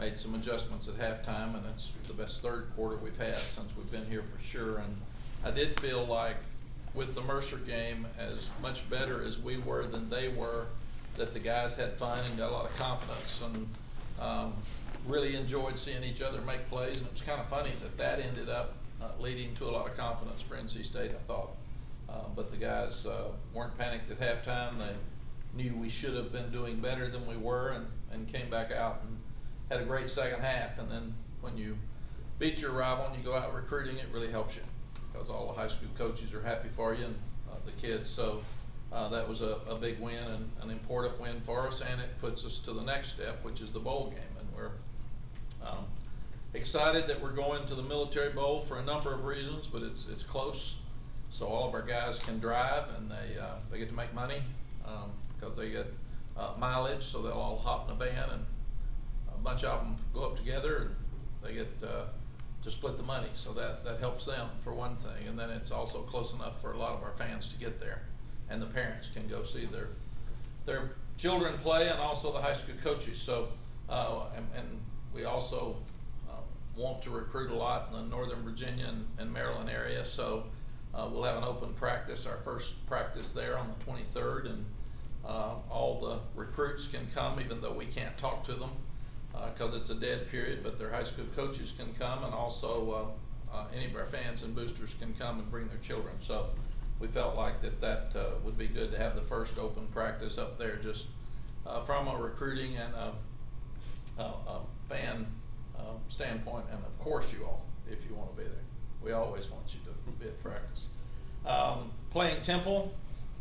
made some adjustments at halftime, and it's the best third quarter we've had since we've been here for sure. And I did feel like with the Mercer game, as much better as we were than they were, that the guys had fun and got a lot of confidence, and really enjoyed seeing each other make plays. And it was kind of funny that ended up leading to a lot of confidence for NC State, I thought. But the guys weren't panicked at halftime. They knew we should have been doing better than we were, and came back out and had a great second half. And then when you beat your rival and you go out recruiting, it really helps you, because all the high school coaches are happy for you, and the kids. So that was a big win, and an important win for us, and it puts us to the next step, which is the bowl game. And we're excited that we're going to the Military Bowl for a number of reasons, but it's close, so all of our guys can drive, and they get to make money because they get mileage, so they'll all hop in a van, and a bunch of them go up together, and they get to split the money, so that helps them for one thing. And then it's also close enough for a lot of our fans to get there, and the parents can go see their children play, and also the high school coaches. So and we also want to recruit a lot in the Northern Virginia and Maryland area, so we'll have an open practice, our first practice there on the 23rd, and all the recruits can come, even though we can't talk to them because it's a dead period, but their high school coaches can come, and also any of our fans and boosters can come and bring their children. So we felt like that would be good to have the first open practice up there, just from a recruiting and a fan standpoint, and of course you all, if you want to be there. We always want you to be at practice. Playing Temple,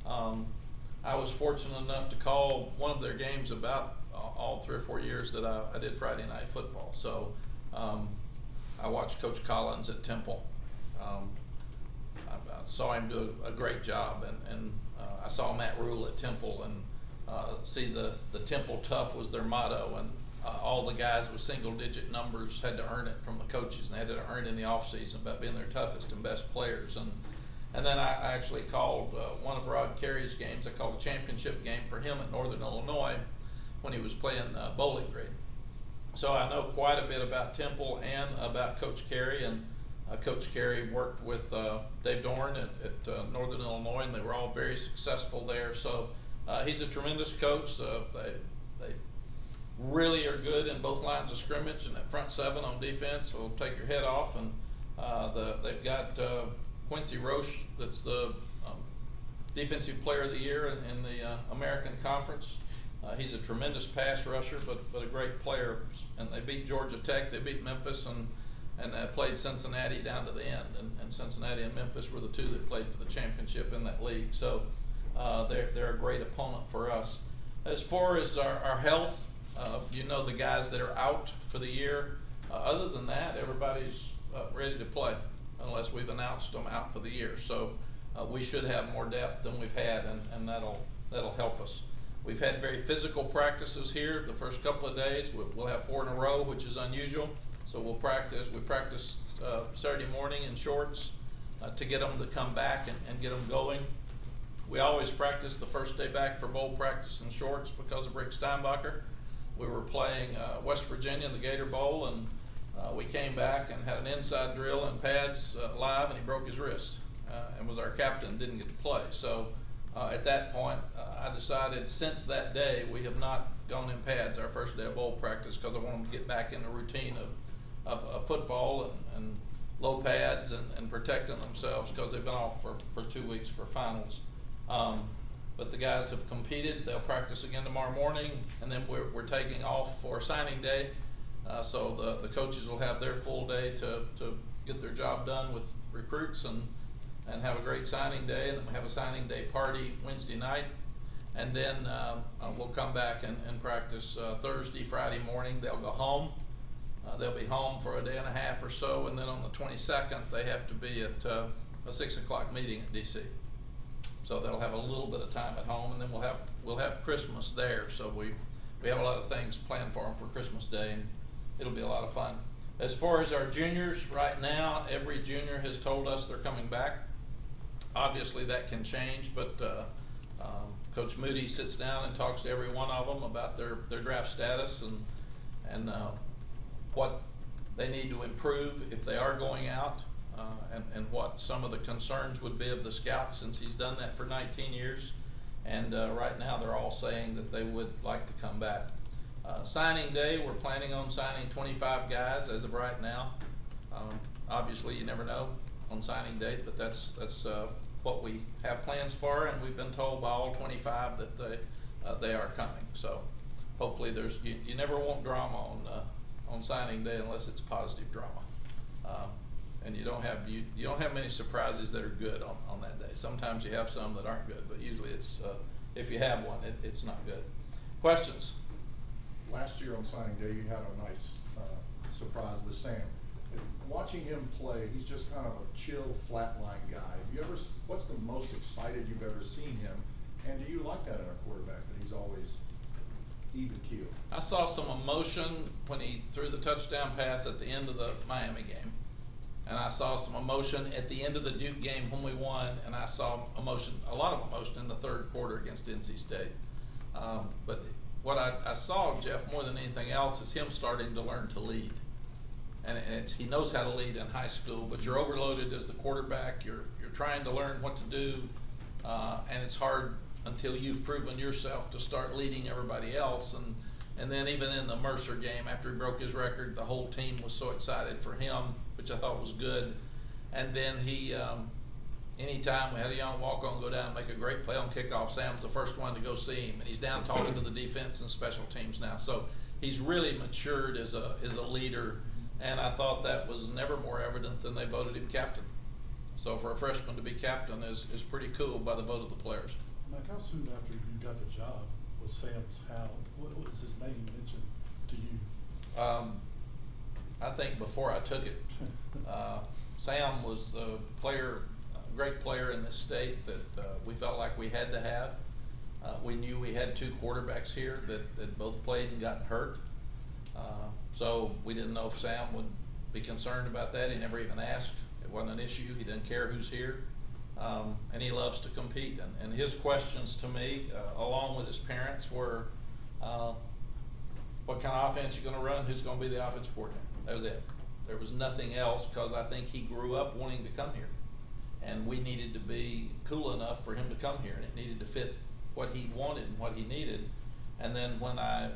I was fortunate enough to call one of their games about all 3 or 4 years that I did Friday night football. So I watched Coach Collins at Temple. I saw him do a great job, and I saw Matt Rule at Temple, and see the Temple Tough was their motto, and all the guys with single-digit numbers had to earn it from the coaches, and they had to earn it in the off-season about being their toughest and best players. And then I actually called one of Rod Carey's games. I called a championship game for him at Northern Illinois when he was playing Bowling Green. So I know quite a bit about Temple and about Coach Carey, and Coach Carey worked with Dave Dorn at Northern Illinois, and they were all very successful there. So he's a tremendous coach. They really are good in both lines of scrimmage, and that front seven on defense will take your head off. And they've got Quincy Roche, that's the Defensive Player of the Year in the American Conference. He's a tremendous pass rusher, but a great player. And they beat Georgia Tech, they beat Memphis, and played Cincinnati down to the end. And Cincinnati and Memphis were the two that played for the championship in that league. So they're a great opponent for us. As far as our health, you know the guys that are out for the year. Other than that, everybody's ready to play, unless we've announced them out for the year. So we should have more depth than we've had, and that'll help us. We've had very physical practices here the first couple of days. We'll have 4 in a row, which is unusual. So we'll practice. We practice Saturday morning in shorts to get them to come back and get them going. We always practice the first day back for bowl practice in shorts because of Rick Steinbacher. We were playing West Virginia in the Gator Bowl, and we came back and had an inside drill in pads live, and he broke his wrist and was our captain, didn't get to play. So at that point, I decided since that day we have not gone in pads our first day of bowl practice, because I want them to get back in the routine of football and low pads and protecting themselves, because they've been off for 2 weeks for finals. But the guys have competed. They'll practice again tomorrow morning, and then we're taking off for signing day. So the coaches will have their full day to get their job done with recruits and have a great signing day. And then we'll have a signing day party Wednesday night. And then we'll come back and practice Thursday, Friday morning. They'll go home. They'll be home for a day and a half or so. And then on the 22nd, they have to be at a 6 o'clock meeting at DC. So they'll have a little bit of time at home, and then we'll have Christmas there. So we have a lot of things planned for them for Christmas Day, and it'll be a lot of fun. As far as our juniors, right now, every junior has told us they're coming back. Obviously, that can change, but Coach Moody sits down and talks to every one of them about their draft status, and what they need to improve if they are going out, and what some of the concerns would be of the scouts, since he's done that for 19 years. And right now they're all saying that they would like to come back. Signing day, we're planning on signing 25 guys as of right now. Obviously you never know on signing date, but that's what we have plans for, and we've been told by all 25 that they are coming. So hopefully you never want drama on signing day unless it's positive drama. And you don't have many surprises that are good on that day. Sometimes you have some that aren't good, but usually it's if you have one, it's not good. Questions? Last year on signing day, you had a nice surprise with Sam. Watching him play, he's just kind of a chill, flatline guy. What's the most excited you've ever seen him? And do you like that in a quarterback, that he's always even keeled? I saw some emotion when he threw the touchdown pass at the end of the Miami game. And I saw some emotion at the end of the Duke game when we won, and I saw emotion, a lot of emotion in the third quarter against NC State. But what I saw, Jeff, more than anything else, is him starting to learn to lead. And he knows how to lead in high school, but you're overloaded as the quarterback. You're trying to learn what to do, and it's hard until you've proven yourself to start leading everybody else. And then even in the Mercer game, after he broke his record, the whole team was so excited for him, which I thought was good. And then he, anytime we had a young walk-on go down and make a great play on kickoff, Sam's the first one to go see him, and he's down talking to the defense and special teams now. So he's really matured as a leader, and I thought that was never more evident than they voted him captain. So for a freshman to be captain is pretty cool by the vote of the players. Mack, how soon after you got the job was Sam's what was his name mentioned to you? I think before I took it, Sam was a great player in this state that we felt like we had to have. We knew we had two quarterbacks here that both played and got hurt. So we didn't know if Sam would be concerned about that. He never even asked. It wasn't an issue. He didn't care who's here. And he loves to compete. And his questions to me, along with his parents, were, what kind of offense you going to run? Who's going to be the offensive coordinator? That was it. There was nothing else, because I think he grew up wanting to come here. And we needed to be cool enough for him to come here, and it needed to fit what he wanted and what he needed. And then when I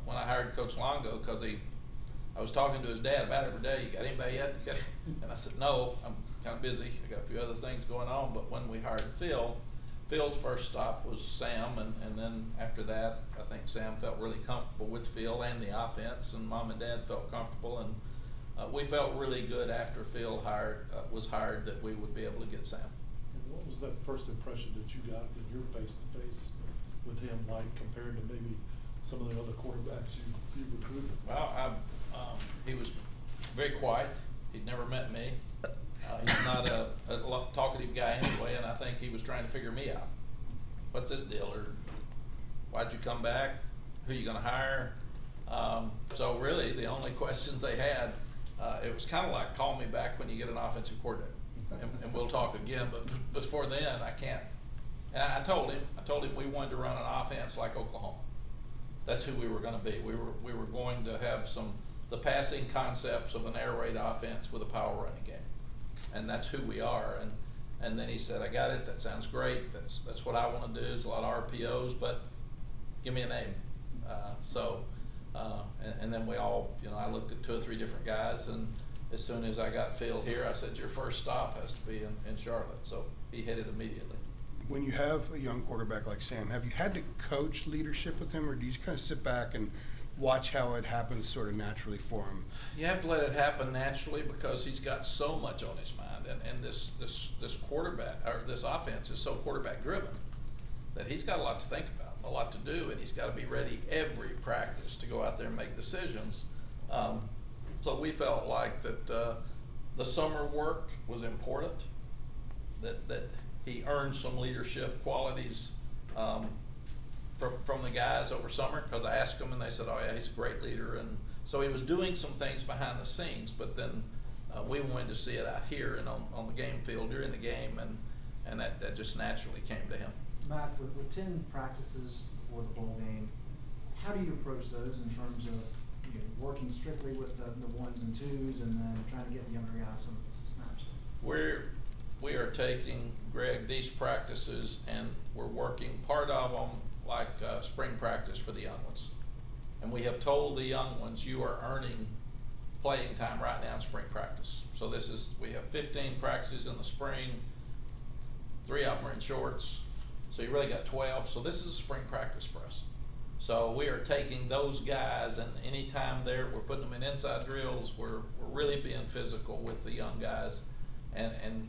hired Coach Longo, because I was talking to his dad about every day, you got anybody yet? And I said, no, I'm kind of busy. I got a few other things going on. But when we hired Phil's first stop was Sam, and then after that, I think Sam felt really comfortable with Phil and the offense, and Mom and Dad felt comfortable, and we felt really good after Phil was hired that we would be able to get Sam. And what was that first impression that you got when you're face to face with him, like compared to maybe some of the other quarterbacks you recruited? Well, he was very quiet. He'd never met me. He's not a talkative guy anyway, and I think he was trying to figure me out. What's this deal? Or why'd you come back? Who are you going to hire? So really, the only questions they had, it was kind of like, call me back when you get an offensive coordinator, and we'll talk again. But before then, I can't. And I told him we wanted to run an offense like Oklahoma. That's who we were going to be. We were going to have the passing concepts of an air raid offense with a power running game, and that's who we are. And then he said, I got it. That sounds great. That's what I want to do. Is a lot of RPOs, but give me a name. And then we all, I looked at 2 or 3 different guys, and as soon as I got Phil here, I said, your first stop has to be in Charlotte. So he hit it immediately. When you have a young quarterback like Sam, have you had to coach leadership with him, or do you kind of sit back and watch how it happens sort of naturally for him? You have to let it happen naturally, because he's got so much on his mind, and this quarterback, or this offense is so quarterback driven that he's got a lot to think about, a lot to do, and he's got to be ready every practice to go out there and make decisions. So we felt like that the summer work was important, that he earned some leadership qualities from the guys over summer, because I asked them and they said, oh yeah, he's a great leader. And so he was doing some things behind the scenes, but then we wanted to see it out here and on the game field during the game, and that just naturally came to him. Mack, with 10 practices before the bowl game, how do you approach those in terms of working strictly with the ones and twos, and then trying to get the younger guys some snaps? We are taking, Greg, these practices, and we're working part of them like spring practice for the young ones. And we have told the young ones, you are earning playing time right now in spring practice. So we have 15 practices in the spring, 3 of them are in shorts, so you really got 12. So this is a spring practice for us. So we are taking those guys, and anytime we're putting them in inside drills, we're really being physical with the young guys and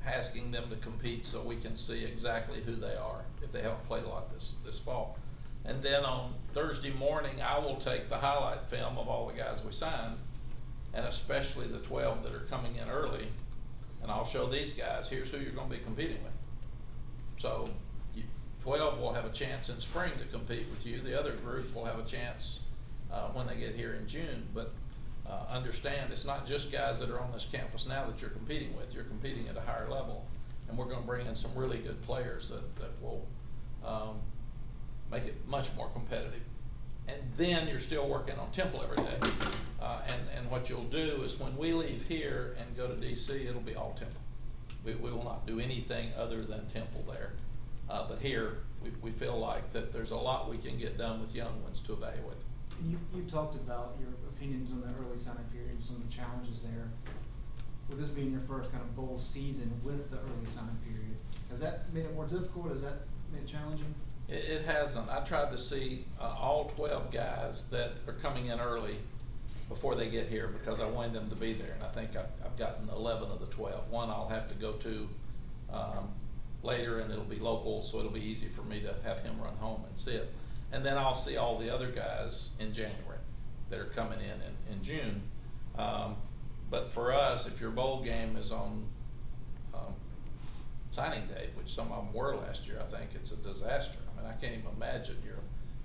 asking them to compete so we can see exactly who they are if they haven't played a lot this fall. And then on Thursday morning, I will take the highlight film of all the guys we signed, and especially the 12 that are coming in early, and I'll show these guys, here's who you're going to be competing with. So 12 will have a chance in spring to compete with you. The other group will have a chance when they get here in June. But understand, it's not just guys that are on this campus now that you're competing with. You're competing at a higher level, and we're going to bring in some really good players that will make it much more competitive. And then you're still working on Temple every day. And what you'll do is when we leave here and go to DC, it'll be all Temple. We will not do anything other than Temple there. But here, we feel like that there's a lot we can get done with young ones to evaluate. You've talked about your opinions on the early sign-up period, some of the challenges there. With this being your first kind of bowl season with the early sign-up period, has that made it more difficult? Has that made it challenging? It hasn't. I tried to see all 12 guys that are coming in early before they get here because I wanted them to be there, and I think I've gotten 11 of the 12. One I'll have to go to later, and it'll be local, so it'll be easy for me to have him run home and sit. And then I'll see all the other guys in January that are coming in June. But for us, if your bowl game is on signing day, which some of them were last year, I think it's a disaster. I mean, I can't even imagine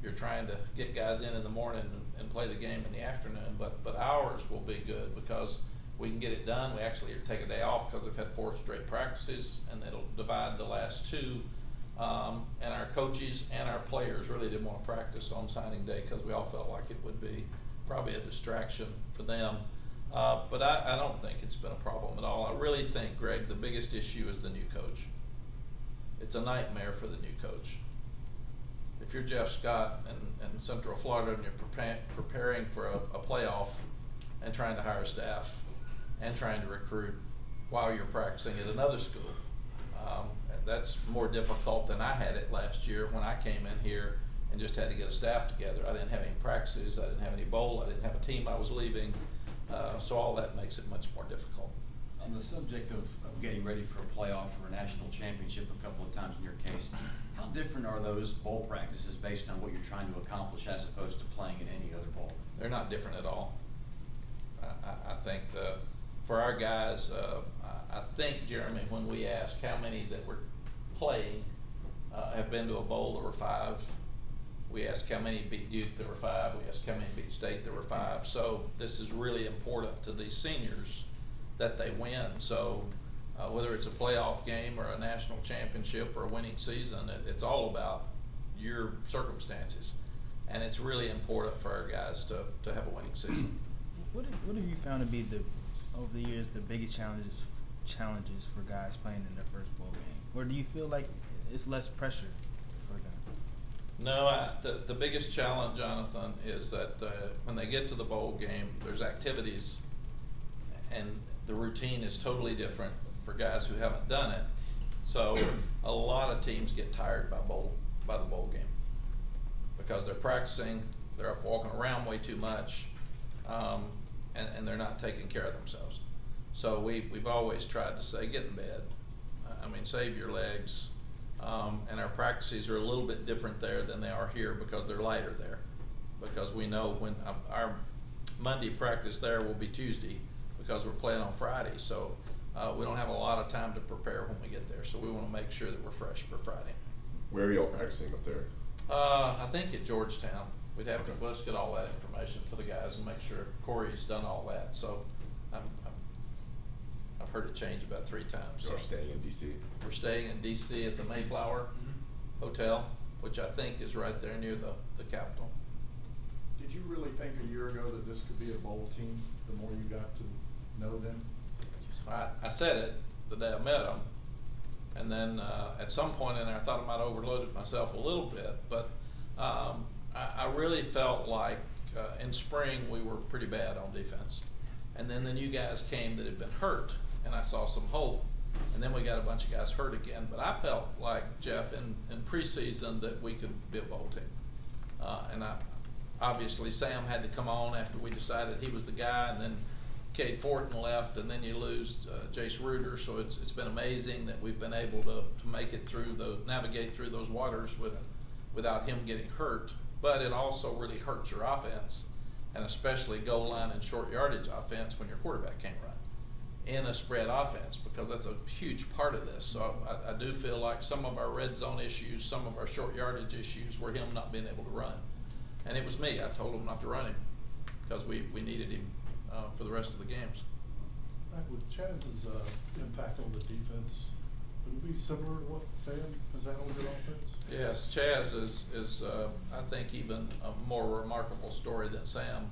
you're trying to get guys in the morning and play the game in the afternoon. But ours will be good because we can get it done. We actually take a day off because we've had 4 straight practices, and it'll divide the last 2. And our coaches and our players really didn't want to practice on signing day because we all felt like it would be probably a distraction for them. But I don't think it's been a problem at all. I really think, Greg, the biggest issue is the new coach. It's a nightmare for the new coach. If you're Jeff Scott in Central Florida and you're preparing for a playoff and trying to hire staff and trying to recruit while you're practicing at another school, that's more difficult than I had it last year when I came in here and just had to get a staff together. I didn't have any practices, I didn't have any bowl, I didn't have a team I was leaving, so all that makes it much more difficult. On the subject of getting ready for a playoff or a national championship a couple of times in your case, how different are those bowl practices based on what you're trying to accomplish as opposed to playing in any other bowl? They're not different at all. I think for our guys, I think, Jeremy, when we asked how many that were playing have been to a bowl, there were 5. We asked how many beat Duke, there were 5. We asked how many beat State, there were 5. So this is really important to these seniors that they win. So whether it's a playoff game or a national championship or a winning season, it's all about your circumstances. And it's really important for our guys to have a winning season. What have you found to be over the years the biggest challenges for guys playing in their first bowl game? Or do you feel like it's less pressure for them? No, the biggest challenge, Jonathan, is that when they get to the bowl game, there's activities, and the routine is totally different for guys who haven't done it. So a lot of teams get tired by the bowl game because they're practicing, they're up walking around way too much, and they're not taking care of themselves. So we've always tried to say, get in bed. I mean, save your legs. And our practices are a little bit different there than they are here because they're lighter there. Because we know when our Monday practice there will be Tuesday because we're playing on Friday. So we don't have a lot of time to prepare when we get there. So we want to make sure that we're fresh for Friday. Where are y'all practicing up there? I think at Georgetown. We'd have to let's get all that information for the guys and make sure Corey's done all that. So I've heard it change about 3 times. Y'all are staying in DC? We're staying in DC at the Mayflower Hotel, which I think is right there near the Capitol. Did Did you really think a year ago that this could be a bowl team, the more you got to know them? I said it the day I met them, and then at some point in there, I thought I might have overloaded myself a little bit, but I really felt like in spring we were pretty bad on defense, and then the new guys came that had been hurt, and I saw some hope, and then we got a bunch of guys hurt again. But I felt like, Jeff, in preseason that we could be a bowl team, and obviously Sam had to come on after we decided he was the guy, and then Cade Fortin left, and then you lose Jace Reuter. So it's been amazing that we've been able to make it through navigate through those waters without him getting hurt. But it also really hurts your offense, and especially goal line and short yardage offense when your quarterback can't run in a spread offense, because that's a huge part of this. So I do feel like some of our red zone issues, some of our short yardage issues were him not being able to run. And it was me. I told him not to run him because we needed him for the rest of the games. Mack, with Chaz's impact on the defense, would it be similar to what Sam has had on the offense? Yes, Chaz is I think even a more remarkable story than Sam,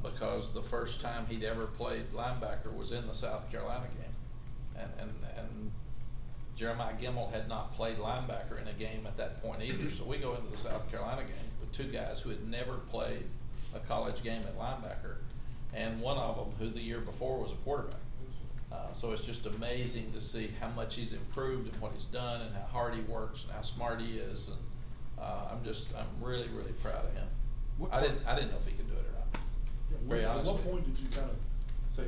because the first time he'd ever played linebacker was in the South Carolina game, and Jeremiah Gimmel had not played linebacker in a game at that point either. So we go into the South Carolina game with two guys who had never played a college game at linebacker, and one of them who the year before was a quarterback. So it's just amazing to see how much he's improved and what he's done and how hard he works and how smart he is. And I'm really, really proud of him. I didn't know if he could do it or not. Yeah, Very at honestly. what point did you kind of say,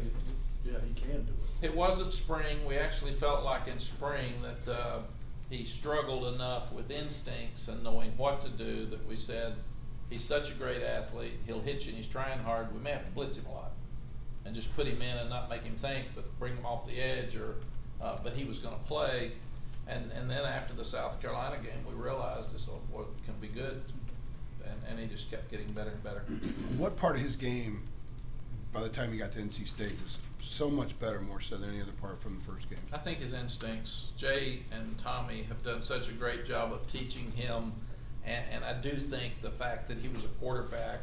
yeah, he can do it? It wasn't spring. We actually felt like in spring that he struggled enough with instincts and knowing what to do that we said, he's such a great athlete, he'll hit you and he's trying hard, we may have to blitz him a lot and just put him in and not make him think, but bring him off the edge, but he was going to play. And then after the South Carolina game, we realized this can be good, and he just kept getting better and better. What part of his game, by the time he got to NC State, was so much better, more so than any other part from the first game? I think his instincts. Jay and Tommy have done such a great job of teaching him, and I do think the fact that he was a quarterback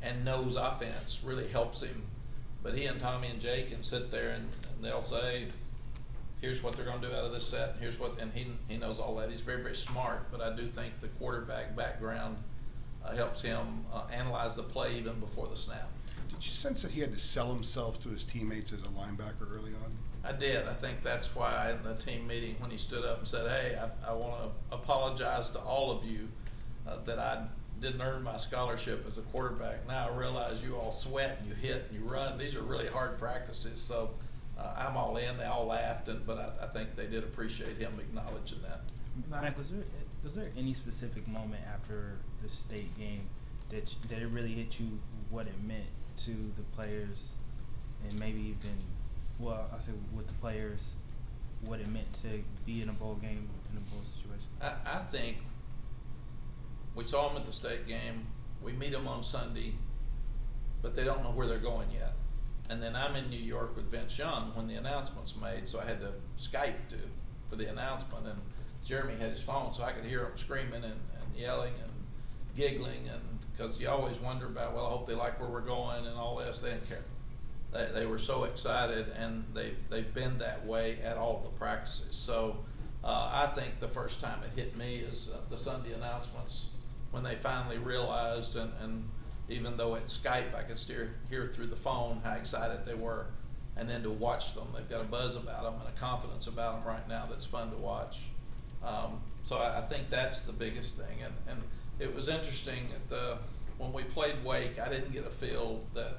and knows offense really helps him. But he and Tommy and Jay can sit there and they'll say, here's what they're going to do out of this set, and here's what, and he knows all that. He's very, very smart, but I do think the quarterback background helps him analyze the play even before the snap. Did you sense that he had to sell himself to his teammates as a linebacker early on? I did. I think that's why in the team meeting when he stood up and said, hey, I want to apologize to all of you that I didn't earn my scholarship as a quarterback. Now I realize you all sweat and you hit and you run. These are really hard practices. So I'm all in. They all laughed, but I think they did appreciate him acknowledging that. Mack, was there any specific moment after the state game that it really hit you what it meant to the players, and maybe even, well, I said with the players, what it meant to be in a bowl game, in a bowl situation? I think we saw them at the state game. We meet them on Sunday, but they don't know where they're going yet. And then I'm in New York with Vince Young when the announcement's made, so I had to Skype for the announcement. And Jeremy had his phone, so I could hear him screaming and yelling and giggling, and because you always wonder about, well, I hope they like where we're going and all this. They didn't care. They were so excited, and they've been that way at all the practices. So I think the first time it hit me is the Sunday announcements, when they finally realized, and even though at Skype I could still hear through the phone how excited they were, and then to watch them, they've got a buzz about them and a confidence about them right now that's fun to watch. So I think that's the biggest thing, and it was interesting when we played Wake, I didn't get a feel that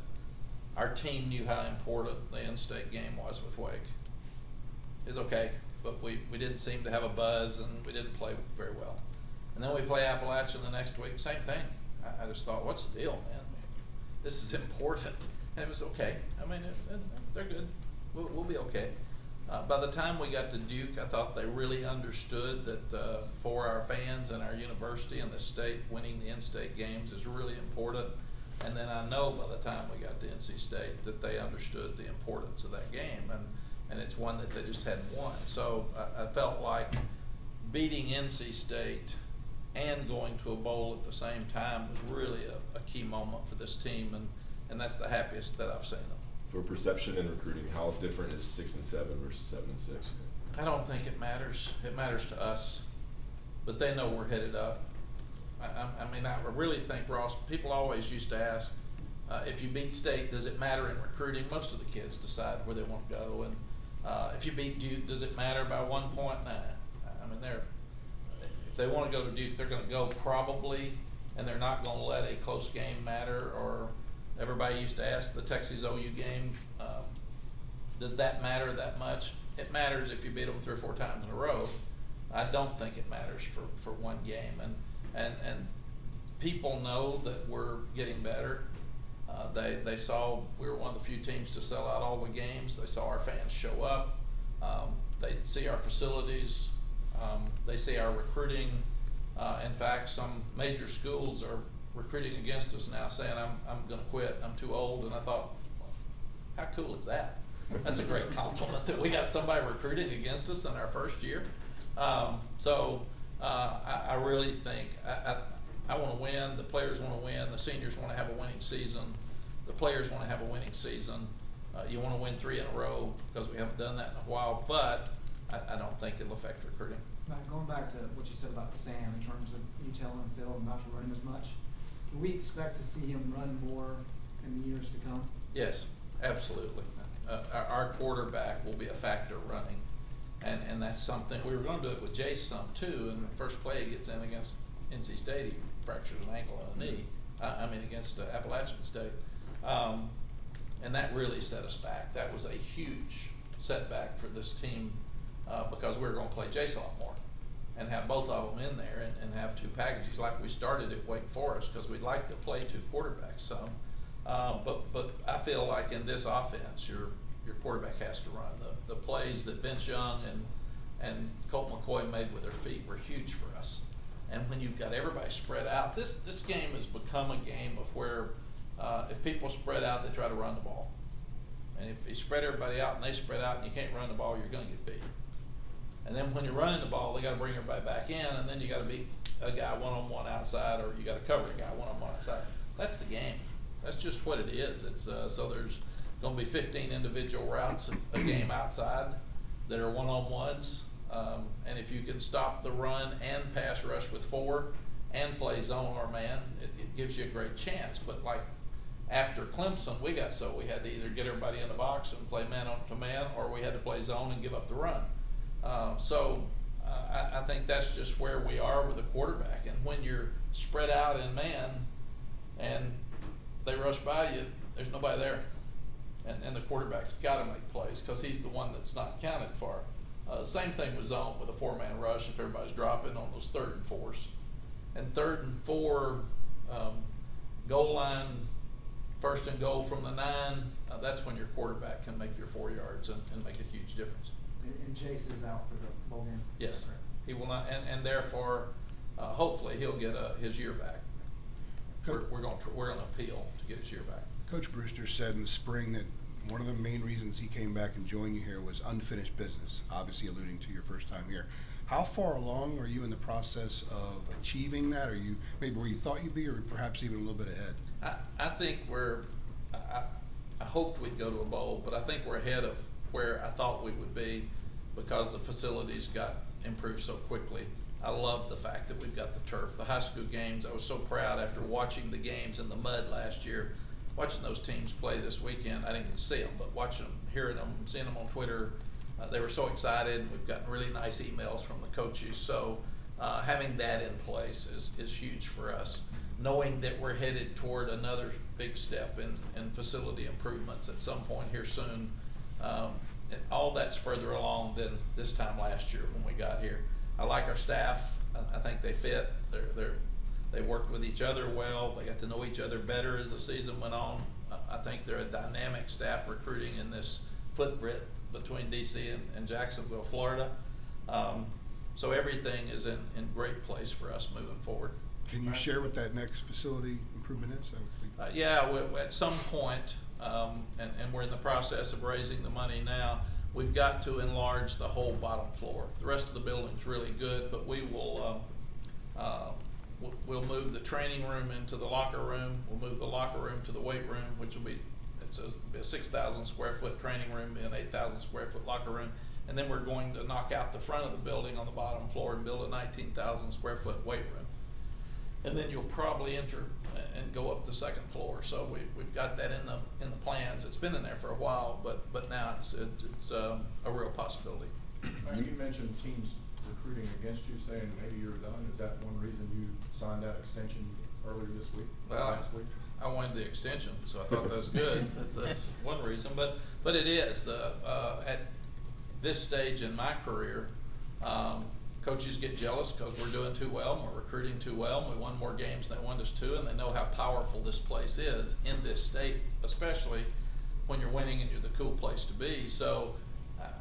our team knew how important the in-state game was with Wake. It's okay, but we didn't seem to have a buzz, and we didn't play very well. And then we play Appalachian the next week, same thing. I just thought, what's the deal, man? This is important. And it was okay. I mean, they're good. We'll be okay. By the time we got to Duke, I thought they really understood that for our fans and our university and the state, winning the in-state games is really important. And then I know by the time we got to NC State that they understood the importance of that game, and it's one that they just hadn't won. So I felt like beating NC State and going to a bowl at the same time was really a key moment for this team, and that's the happiest that I've seen them. For perception and recruiting, how different is 6 and 7 versus 7 and 6? I don't think it matters. It matters to us, but they know we're headed up. I mean, I really think, Ross, people always used to ask, if you beat State, does it matter in recruiting? Most of the kids decide where they want to go, and if you beat Duke, does it matter by 1 point? Nah. I mean, if they want to go to Duke, they're going to go probably, and they're not going to let a close game matter. Or everybody used to ask the Texas OU game, does that matter that much? It matters if you beat them 3 or 4 times in a row. I don't think it matters for one game, and people know that we're getting better. They saw we were one of the few teams to sell out all the games. They saw our fans show up. They see our facilities. They see our recruiting. In fact, some major schools are recruiting against us now, saying I'm going to quit. I'm too old. And I thought, how cool is that? That's a great compliment that we got somebody recruiting against us in our first year. I really think I want to win. The players want to win. The seniors want to have a winning season. The players want to have a winning season. You want to win 3 in a row because we haven't done that in a while, but I don't think it'll affect recruiting. Matt, going back to what you said about Sam in terms of you telling Phil not to run him as much, can we expect to see him run more in the years to come? Yes, absolutely. Our quarterback will be a factor running, and that's something we were going to do it with Jace some too. And the first play he gets in against NC State, he fractures an ankle and a knee. Against Appalachian State, and that really set us back. That was a huge setback for this team because we were going to play Jace a lot more and have both of them in there and have 2 packages like we started at Wake Forest, because we'd like to play 2 quarterbacks some. But I feel like in this offense, your quarterback has to run. The plays that Vince Young and Colt McCoy made with their feet were huge for us. And when you've got everybody spread out, this game has become a game of where if people spread out, they try to run the ball. And if you spread everybody out and they spread out and you can't run the ball, you're going to get beat. And then when you're running the ball, they got to bring everybody back in, and then you got to beat a guy one-on-one outside, or you got to cover a guy one-on-one outside. That's the game. That's just what it is. It's so there's going to be 15 individual routes a game outside that are one-on-ones. And if you can stop the run and pass rush with 4 and play zone or man, it gives you a great chance. But like after Clemson, we had to either get everybody in the box and play man to man, or we had to play zone and give up the run. I think that's just where we are with the quarterback. And when you're spread out in man and they rush by you, there's nobody there. And the quarterback's got to make plays because he's the one that's not counted for. Same thing with zone with a 4-man rush if everybody's dropping on those 3rd and 4s. And 3rd and 4, goal line, 1st and goal from the 9, that's when your quarterback can make your 4 yards and make a huge difference. And Jace is out for the bowl game? Yes, he will not, and therefore, hopefully he'll get his year back. We're going to appeal to get his year back. Coach Brewster said in the spring that one of the main reasons he came back and joined you here was unfinished business, obviously alluding to your first time here. How far along are you in the process of achieving that? Are you maybe where you thought you'd be, or perhaps even a little bit ahead? I think I hoped we'd go to a bowl, but I think we're ahead of where I thought we would be because the facilities got improved so quickly. I love the fact that we've got the turf. The high school games, I was so proud after watching the games in the mud last year, watching those teams play this weekend. I didn't get to see them, but watching them, hearing them, seeing them on Twitter, they were so excited. We've gotten really nice emails from the coaches. So having that in place is huge for us. Knowing that we're headed toward another big step in facility improvements at some point here soon. All that's further along than this time last year when we got here. I like our staff. I think they fit. They worked with each other well. They got to know each other better as the season went on. I think they're a dynamic staff recruiting in this footprint between DC and Jacksonville, Florida. So everything is in great place for us moving forward. Can you share what that next facility improvement is? Yeah, at some point, and we're in the process of raising the money now, we've got to enlarge the whole bottom floor. The rest of the building's really good, but we will We'll move the training room into the locker room. We'll move the locker room to the weight room, which will be, it's a 6,000 square foot training room and 8,000 square foot locker room. And then we're going to knock out the front of the building on the bottom floor and build a 19,000 square foot weight room. And then you'll probably enter and go up the second floor. So we've got that in the plans. It's been in there for a while, but now it's a real possibility. Max, you mentioned teams recruiting against you, saying maybe you're done. Is that one reason you signed that extension earlier this week, last week? I wanted the extension, so I thought that was good. That's one reason, but it is at this stage in my career, coaches get jealous because we're doing too well, and we're recruiting too well, and we won more games than they won us to, and they know how powerful this place is in this state, especially when you're winning and you're the cool place to be. So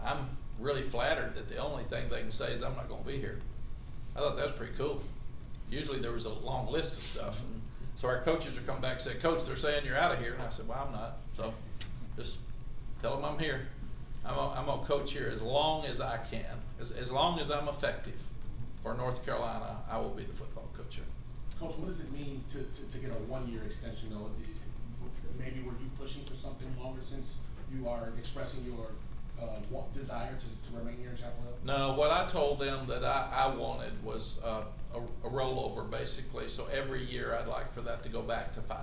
I'm really flattered that the only thing they can say is I'm not going to be here. I thought that was pretty cool. Usually there was a long list of stuff, and so our coaches are coming back and say, Coach, they're saying you're out of here, and I said, well, I'm not. So just tell them I'm here. I'm gonna coach here as long as I can, as long as I'm effective for North Carolina. I will be the football coach here. Coach, what does it mean to get a 1-year extension though? Maybe were you pushing for something longer since you are expressing your desire to remain here in Chapel Hill? No, what I told them that I wanted was a rollover basically. So every year I'd like for that to go back to 5,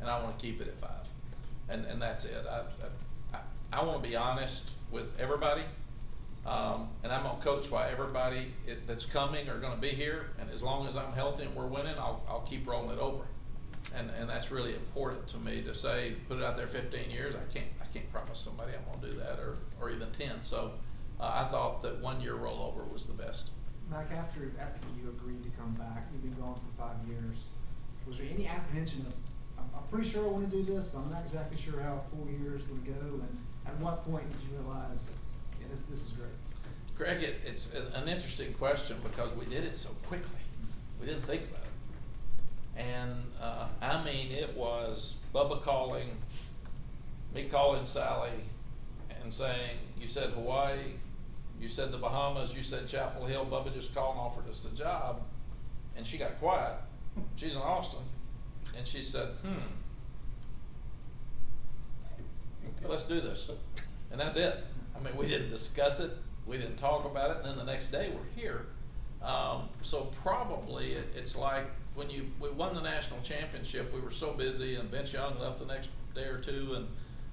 and I want to keep it at 5, and that's it. I want to be honest with everybody, and I'm going to coach why everybody that's coming are going to be here, and as long as I'm healthy and we're winning, I'll keep rolling it over. And that's really important to me to say, put it out there 15 years, I can't promise somebody I'm going to do that, or even 10. So I thought that 1-year rollover was the best. Mack, after you agreed to come back, you've been gone for 5 years, was there any apprehension of, I'm pretty sure I want to do this, but I'm not exactly sure how 4 years would go, and at what point did you realize, yeah, this is great? Greg, it's an interesting question because we did it so quickly. We didn't think about it. And I mean, it was Bubba calling, me calling Sally and saying, you said Hawaii, you said the Bahamas, you said Chapel Hill. Bubba just called and offered us the job. And she got quiet. She's in Austin. And she said, let's do this. And that's it. I mean, we didn't discuss it. We didn't talk about it. And then the next day we're here. So probably it's like when we won the national championship, we were so busy, and Vince Young left the next day or two, and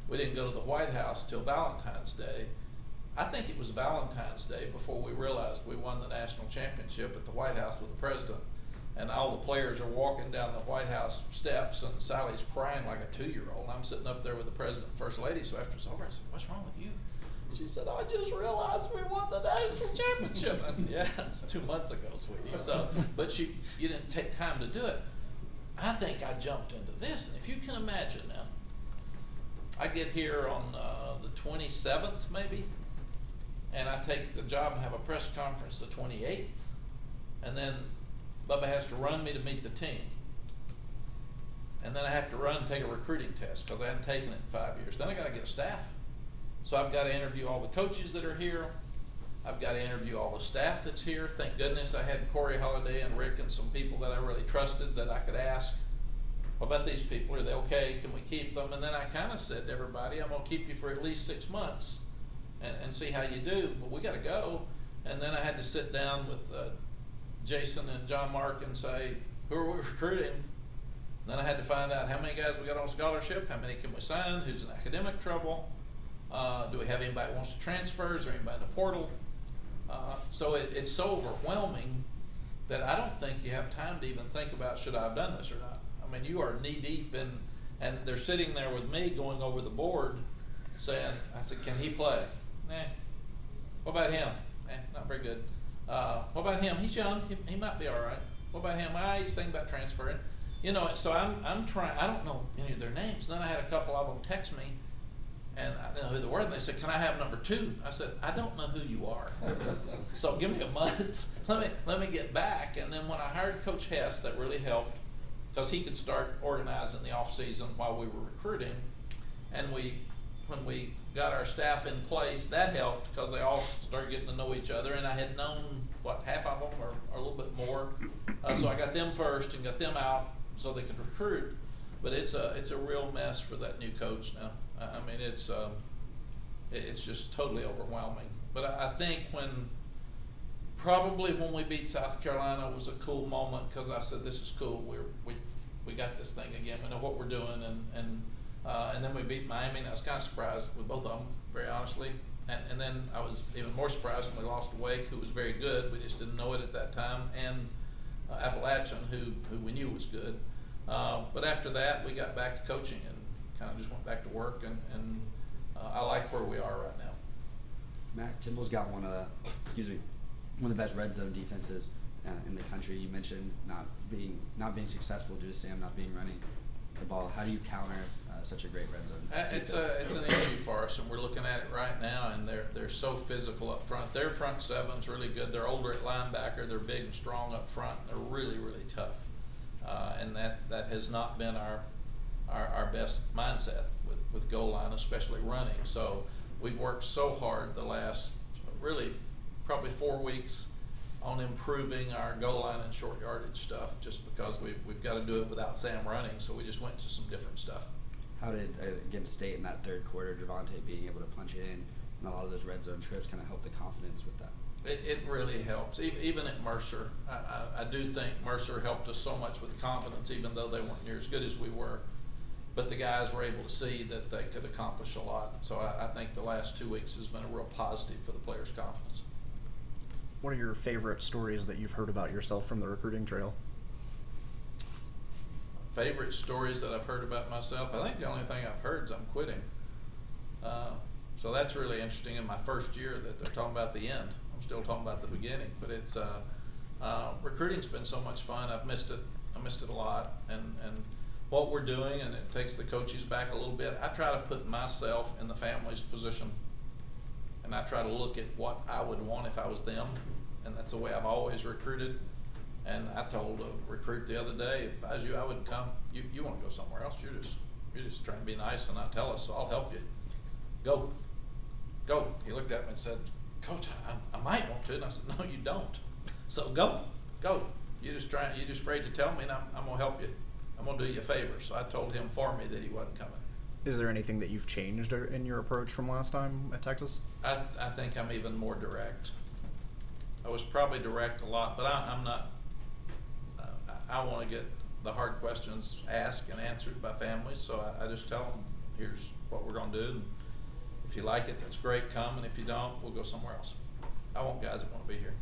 we didn't go to the White House till Valentine's Day. I think it was Valentine's Day before we realized we won the national championship at the White House with the president. And all the players are walking down the White House steps, and Sally's crying like a 2-year-old. I'm sitting up there with the president and first lady. So after it's over, I said, "What's wrong with you?" She said, "I just realized we won the national championship." I said, "Yeah, it's 2 months ago, sweetie." So, but you didn't take time to do it. I think I jumped into this, and if you can imagine now, I get here on the 27th maybe, and I take the job and have a press conference the 28th, and then Bubba has to run me to meet the team. And then I have to run and take a recruiting test because I hadn't taken it in 5 years. Then I got to get a staff. So I've got to interview all the coaches that are here. I've got to interview all the staff that's here. Thank goodness I had Corey Holiday and Rick and some people that I really trusted that I could ask, what about these people? Are they okay? Can we keep them? And then I kind of said to everybody, I'm going to keep you for at least 6 months and see how you do. But we got to go. And then I had to sit down with Jason and John Mark and say, who are we recruiting? And then I had to find out how many guys we got on scholarship, how many can we sign, who's in academic trouble, do we have anybody that wants to transfer, is there anybody in the portal? So it's so overwhelming that I don't think you have time to even think about, should I have done this or not? I mean, you are knee deep in, and they're sitting there with me going over the board saying, I said, can he play? Nah. What about him? Not very good. What about him? He's young. He might be all right. What about him? He's thinking about transferring. You know, so I'm trying. I don't know any of their names. And then I had a couple of them text me, and I didn't know who they were. And they said, "Can I have number 2?" I said, "I don't know who you are. So give me a month. Let me get back." And then when I hired Coach Hess, that really helped because he could start organizing the off season while we were recruiting. And when we got our staff in place, that helped because they all started getting to know each other, and I had known half of them or a little bit more So I got them first and got them out so they could recruit. But it's a real mess for that new coach now. I mean, it's just totally overwhelming. But I think probably when we beat South Carolina was a cool moment, because I said, this is cool. We got this thing again. We know what we're doing, and then we beat Miami, and I was kind of surprised with both of them, very honestly. And then I was even more surprised when we lost to Wake, who was very good. We just didn't know it at that time, and Appalachian, who we knew was good. But after that, we got back to coaching and kind of just went back to work, and I like where we are right now. Mac, Timble's got one of the best red zone defenses in the country. You mentioned not being successful due to Sam not being running the ball. How do you counter such a great red zone defense? It's an issue for us, and we're looking at it right now. And they're so physical up front. Their front seven's really good. They're older at linebacker. They're big and strong up front. And they're really, really tough. And that has not been our best mindset with goal line, especially running. So we've worked so hard the last really probably 4 weeks on improving our goal line and short yardage stuff, just because we've got to do it without Sam running. So we just went to some different stuff. How did, against State in that third quarter, Devontae being able to punch it in and a lot of those red zone trips kind of help the confidence with that? It really helps. Even at Mercer, I do think Mercer helped us so much with confidence, even though they weren't near as good as we were. But the guys were able to see that they could accomplish a lot. So I think the last 2 weeks has been a real positive for the players' confidence. What are your favorite stories that you've heard about yourself from the recruiting trail? Favorite stories that I've heard about myself? I think the only thing I've heard is I'm quitting. So that's really interesting in my first year that they're talking about the end. I'm still talking about the beginning, but it's recruiting's been so much fun. I've missed it. I missed it a lot, and what we're doing, and it takes the coaches back a little bit. I try to put myself in the family's position, and I try to look at what I would want if I was them, and that's the way I've always recruited. And I told a recruit the other day, if I was you, I wouldn't come. You want to go somewhere else? You're just trying to be nice and not tell us, so I'll help you. Go. He looked at me and said, Coach, I might want to, and I said, no, you don't. So go. You're just afraid to tell me, and I'm gonna help you. I'm gonna do you a favor. So I told him for me that he wasn't coming. Is there anything that you've changed in your approach from last time at Texas? I think I'm even more direct. I was probably direct a lot, but I'm not. I want to get the hard questions asked and answered by families, so I just tell them, here's what we're going to do. And if you like it, that's great, come, and if you don't, we'll go somewhere else. I want guys that want to be here.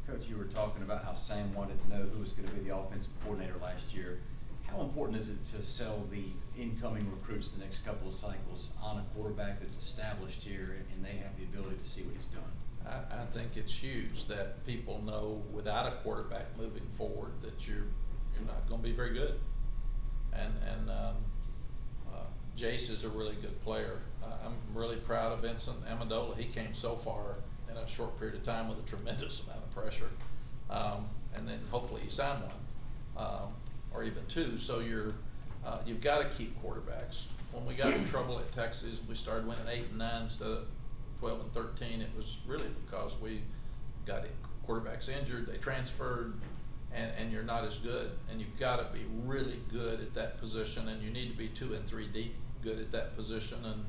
Coach, you were talking about how Sam wanted to know who was going to be the offensive coordinator last year. How important is it to sell the incoming recruits the next couple of cycles on a quarterback that's established here and they have the ability to see what he's doing? I think it's huge that people know without a quarterback moving forward that you're not going to be very good. And Jace is a really good player. I'm really proud of Vincent Amendola. He came so far in a short period of time with a tremendous amount of pressure. And then hopefully he signed one or even two. So you've got to keep quarterbacks. When we got in trouble at Texas, we started winning 8 and 9 instead of 12 and 13. It was really because we got quarterbacks injured, they transferred, and you're not as good. And you've got to be really good at that position, and you need to be 2 and 3 deep good at that position. And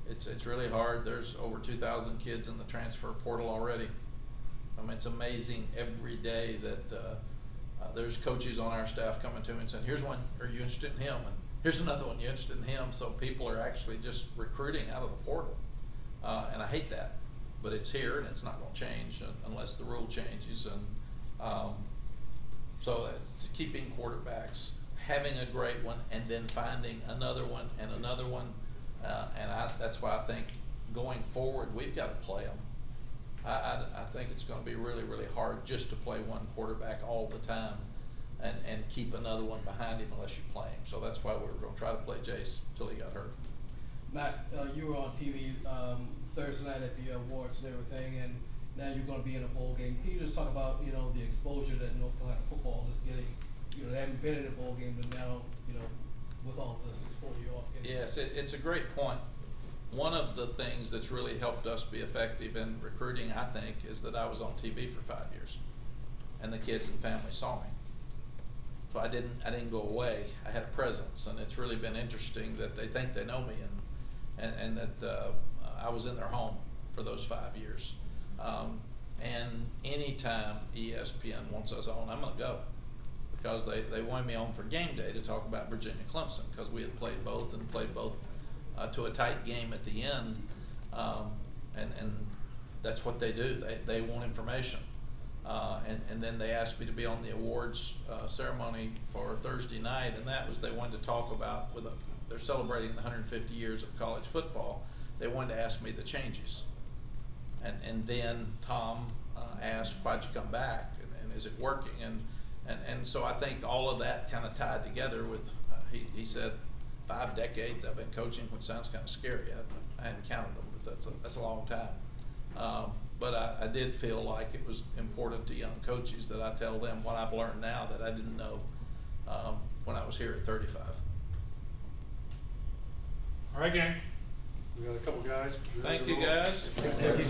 it's really hard. There's over 2,000 kids in the transfer portal already. I mean, it's amazing every day that there's coaches on our staff coming to me and saying, here's one, are you interested in him? And here's another one, you interested in him? So people are actually just recruiting out of the portal. And I hate that, but it's here and it's not going to change unless the rule changes. And so keeping quarterbacks, having a great one, and then finding another one and another one. And that's why I think going forward, we've got to play them. I think it's going to be really, really hard just to play one quarterback all the time and keep another one behind him unless you play him. So that's why we were going to try to play Jace until he got hurt. Matt, you were on TV Thursday night at the awards and everything, and now you're going to be in a bowl game. Can you just talk about, the exposure that North Carolina football is getting? They haven't been in a bowl game, but now, with all this exposure you are getting. Yes, it's a great point. One of the things that's really helped us be effective in recruiting, I think, is that I was on TV for 5 years. and the kids and family saw me. So I didn't go away. I had a presence, and it's really been interesting that they think they know me, and that I was in their home for those 5 years. And anytime ESPN wants us on, I'm going to go, because they wanted me on for game day to talk about Virginia Clemson, because we had played both and played both to a tight game at the end, and that's what they do. They want information. And then they asked me to be on the awards ceremony for Thursday night, and that was, they wanted to talk about, they're celebrating the 150 years of college football. They wanted to ask me the changes. And then Tom asked, why'd you come back, and is it working? And so I think all of that kind of tied together with, he said, 5 decades I've been coaching, which sounds kind of scary. I hadn't counted them, but that's a long time. But I did feel like it was important to young coaches that I tell them what I've learned now that I didn't know when I was here at 35. All right, gang. We got a couple guys. Thank you, guys. Thank you.